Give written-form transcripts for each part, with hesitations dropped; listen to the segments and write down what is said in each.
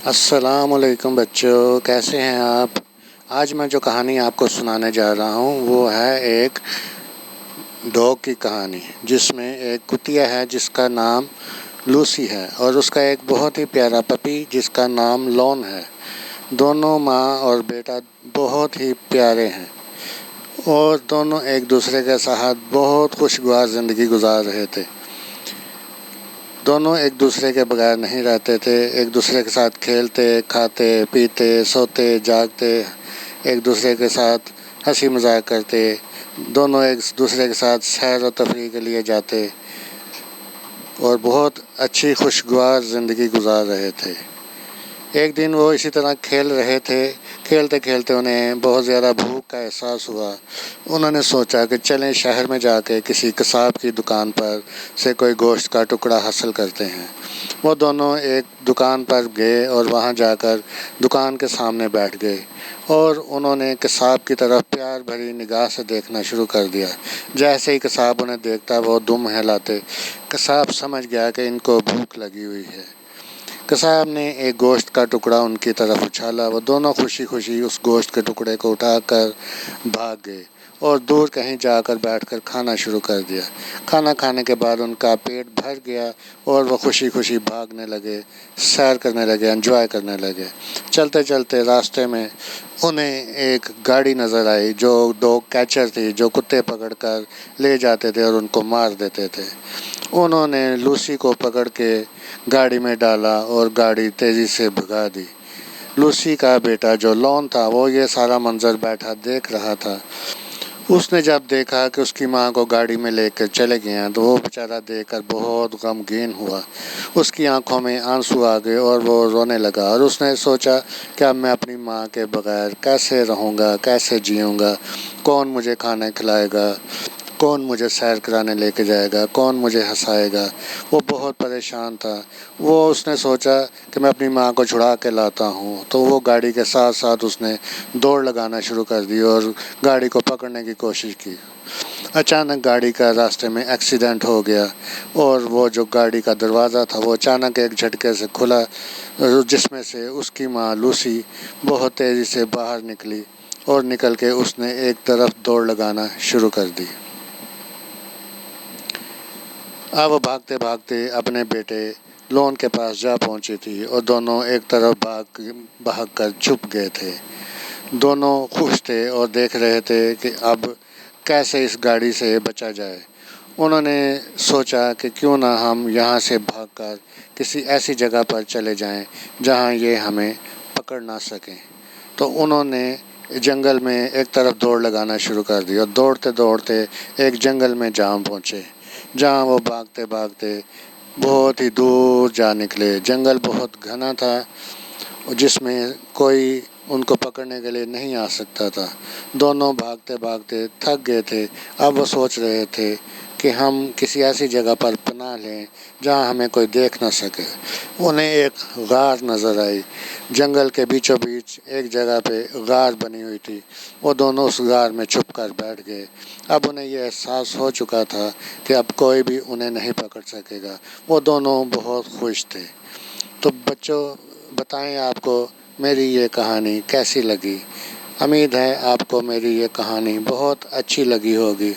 السلام علیکم بچوں، کیسے ہیں آپ؟ آج میں جو کہانی آپ کو سنانے جا رہا ہوں وہ ہے ایک ڈاگ کی کہانی، جس میں ایک کتیا ہے جس کا نام لوسی ہے اور اس کا ایک بہت ہی پیارا پپی جس کا نام لون ہے۔ دونوں ماں اور بیٹا بہت ہی پیارے ہیں اور دونوں ایک دوسرے کے ساتھ بہت خوشگوار زندگی گزار رہے تھے۔ دونوں ایک دوسرے کے بغیر نہیں رہتے تھے، ایک دوسرے کے ساتھ کھیلتے، کھاتے، پیتے، سوتے، جاگتے، ایک دوسرے کے ساتھ ہنسی مذاق کرتے، دونوں ایک دوسرے کے ساتھ سیر و تفریح کے لیے جاتے اور بہت اچھی خوشگوار زندگی گزار رہے تھے۔ ایک دن وہ اسی طرح کھیل رہے تھے، کھیلتے کھیلتے انہیں بہت زیادہ بھوک کا احساس ہوا۔ انہوں نے سوچا کہ چلیں شہر میں جا کے کسی قصاب کی دکان پر سے کوئی گوشت کا ٹکڑا حاصل کرتے ہیں۔ وہ دونوں ایک دکان پر گئے اور وہاں جا کر دکان کے سامنے بیٹھ گئے اور انہوں نے قصاب کی طرف پیار بھری نگاہ سے دیکھنا شروع کر دیا۔ جیسے ہی قصاب انہیں دیکھتا وہ دم ہلاتے۔ قصاب سمجھ گیا کہ ان کو بھوک لگی ہوئی ہے۔ قصاب نے ایک گوشت کا ٹکڑا ان کی طرف اچھالا۔ وہ دونوں خوشی خوشی اس گوشت کے ٹکڑے کو اٹھا کر بھاگ گئے اور دور کہیں جا کر بیٹھ کر کھانا شروع کر دیا۔ کھانا کھانے کے بعد ان کا پیٹ بھر گیا اور وہ خوشی خوشی بھاگنے لگے، سیر کرنے لگے، انجوائے کرنے لگے۔ چلتے چلتے راستے میں انہیں ایک گاڑی نظر آئی جو ڈاگ کیچر تھی، جو کتے پکڑ کر لے جاتے تھے اور ان کو مار دیتے تھے۔ انہوں نے لوسی کو پکڑ کے گاڑی میں ڈالا اور گاڑی تیزی سے بھگا دی۔ لوسی کا بیٹا جو لون تھا وہ یہ سارا منظر بیٹھا دیکھ رہا تھا۔ اس نے جب دیکھا کہ اس کی ماں کو گاڑی میں لے کر چلے گئے ہیں تو وہ بیچارہ دیکھ کر بہت غمگین ہوا۔ اس کی آنکھوں میں آنسو آ گئے اور وہ رونے لگا اور اس نے سوچا کہ اب میں اپنی ماں کے بغیر کیسے رہوں گا، کیسے جیوں گا، کون مجھے کھانا کھلائے گا، کون مجھے سیر کرانے لے کے جائے گا، کون مجھے ہنسائے گا۔ وہ بہت پریشان تھا۔ اس نے سوچا کہ میں اپنی ماں کو چھڑا کے لاتا ہوں، تو وہ گاڑی کے ساتھ ساتھ اس نے دوڑ لگانا شروع کر دی اور گاڑی کو پکڑنے کی کوشش کی۔ اچانک گاڑی کا راستے میں ایکسیڈنٹ ہو گیا اور وہ جو گاڑی کا دروازہ تھا وہ اچانک ایک جھٹکے سے کھلا، جس میں سے اس کی ماں لوسی بہت تیزی سے باہر نکلی اور نکل کے اس نے ایک طرف دوڑ لگانا شروع کر دی۔ اب وہ بھاگتے بھاگتے اپنے بیٹے لون کے پاس جا پہنچی تھی اور دونوں ایک طرف بھاگ کر چھپ گئے تھے۔ دونوں خوش تھے اور دیکھ رہے تھے کہ اب کیسے اس گاڑی سے بچا جائے۔ انہوں نے سوچا کہ کیوں نہ ہم یہاں سے بھاگ کر کسی ایسی جگہ پر چلے جائیں جہاں یہ ہمیں پکڑ نہ سکیں۔ تو انہوں نے جنگل میں ایک طرف دوڑ لگانا شروع کر دی اور دوڑتے دوڑتے ایک جنگل میں جا پہنچے، جہاں وہ بھاگتے بھاگتے بہت ہی دور جا نکلے۔ جنگل بہت گھنا تھا جس میں کوئی ان کو پکڑنے کے لیے نہیں آ سکتا تھا۔ دونوں بھاگتے بھاگتے تھک گئے تھے۔ اب وہ سوچ رہے تھے کہ ہم کسی ایسی جگہ پر پناہ لیں جہاں ہمیں کوئی دیکھ نہ سکے۔ انہیں ایک غار نظر آئی۔ جنگل کے بیچوں بیچ ایک جگہ پہ غار بنی ہوئی تھی۔ وہ دونوں اس غار میں چھپ کر بیٹھ گئے۔ اب انہیں یہ احساس ہو چکا تھا کہ اب کوئی بھی انہیں نہیں پکڑ سکے گا۔ وہ دونوں بہت خوش تھے۔ تو بچوں، بتائیں آپ کو میری یہ کہانی کیسی لگی؟ امید ہے آپ کو میری یہ کہانی بہت اچھی لگی ہوگی۔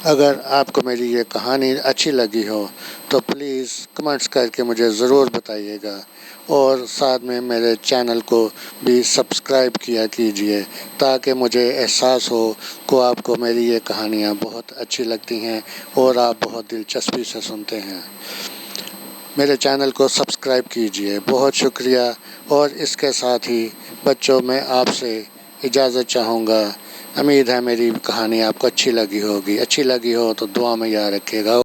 اگر آپ کو میری یہ کہانی اچھی لگی ہو تو پلیز کمنٹس کر کے مجھے ضرور بتائیے گا اور ساتھ میں میرے چینل کو بھی سبسکرائب کیا کیجیے تاکہ مجھے احساس ہو کہ آپ کو میری یہ کہانیاں بہت اچھی لگتی ہیں اور آپ بہت دلچسپی سے سنتے ہیں۔ میرے چینل کو سبسکرائب کیجیے، بہت شکریہ۔ اور اس کے ساتھ ہی بچوں، میں آپ سے اجازت چاہوں گا۔ امید ہے میری کہانی آپ کو اچھی لگی ہوگی۔ اچھی لگی ہو تو دعا میں یاد رکھیے گا۔